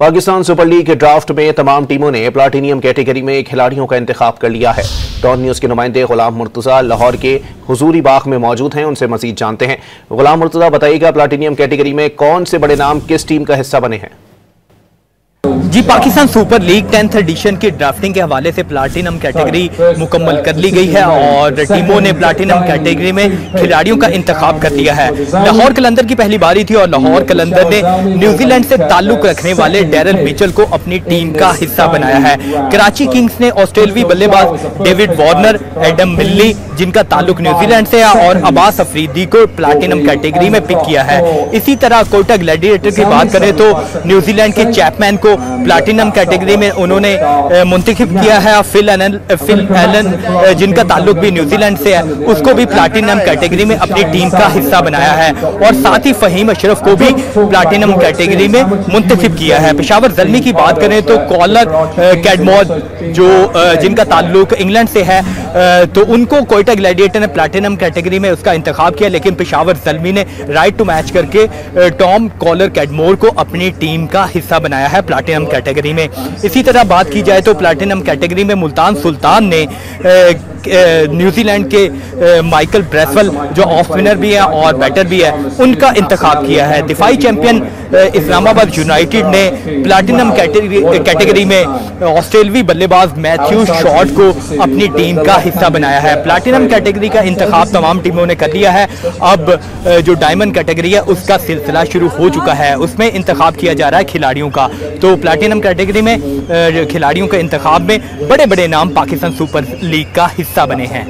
Pakistan super league के draft में तमाम टीमों ने प्लाटिनियम कैटेगरी में खिलाड़ियों का इंतखाब कर लिया है। डॉन न्यूज़ के नुमाइंदे गुलाम मुर्तज़ा लाहौर के हुजूरी बाग में मौजूद हैं, उनसे मजीद जानते हैं। गुलाम मुर्तज़ा, बताइएगा प्लाटिनियम कैटेगरी में कौन से बड़े नाम किस टीम का हिस्सा बने हैं? जी, Pakistan super league 10th edition की ड्राफ्टिंग के हवाले से प्लाटिनम कैटेगरी मुकम्मल कर ली गई है और टीमों ने प्लाटिनम कैटेगरी में खिलाड़ियों का इंतखाब कर लिया है। लाहौर कलंदर की पहली बारी थी और लाहौर कलंदर ने न्यूजीलैंड से ताल्लुक रखने वाले डैरल मिचेल को अपनी टीम का हिस्सा बनाया है। कराची किंग्स ने ऑस्ट्रेलवी बल्लेबाज डेविड वार्नर, एडम मिल्ली जिनका ताल्लुक न्यूजीलैंड से है और अब्बास अफरीदी को प्लाटिनम कैटेगरी में पिक किया है। इसी तरह कोयटा ग्लैडिएटर की बात करें तो न्यूजीलैंड के चैपमैन को प्लाटिनम कैटेगरी में उन्होंने मुंतखब किया है। फिल एलन जिनका ताल्लुक भी न्यूजीलैंड से है, उसको भी प्लाटिनम कैटेगरी में अपनी टीम का हिस्सा बनाया है और साथ ही फहीम अशरफ को भी प्लाटिनम कैटेगरी में मुंतखब किया है। पेशावर ज़ल्मी की बात करें तो कॉलर कैडमोर जो जिनका ताल्लुक इंग्लैंड से है, तो उनको कोयटा ग्लैडिएटर ने प्लाटिनम कैटेगरी में उसका इंतखाब किया, लेकिन पेशावर ज़ल्मी ने राइट टू मैच करके टॉम कॉलर कैडमोर को अपनी टीम का हिस्सा बनाया है प्लाटिनम कैटेगरी में। इसी तरह बात की जाए तो प्लाटिनम कैटेगरी में मुल्तान सुल्तान ने न्यूजीलैंड के माइकल ब्रेसवेल जो ऑफ स्पिनर भी है और बैटर भी है, उनका इंतखाब किया है। दिफाई चैंपियन इस्लामाबाद यूनाइटेड ने प्लाटिनम कैटेगरी में ऑस्ट्रेलवी बल्लेबाज मैथ्यू शॉर्ट को अपनी टीम का हिस्सा बनाया है। प्लाटिनम कैटेगरी का इंतखाब तमाम टीमों ने कर लिया है। अब जो डायमंड कैटेगरी है उसका सिलसिला शुरू हो चुका है, उसमें इंतखाब किया जा रहा है खिलाड़ियों का। तो प्लाटिनम कैटेगरी में खिलाड़ियों के इंतखाब में बड़े बड़े नाम पाकिस्तान सुपर लीग का हिस्सा बने हैं।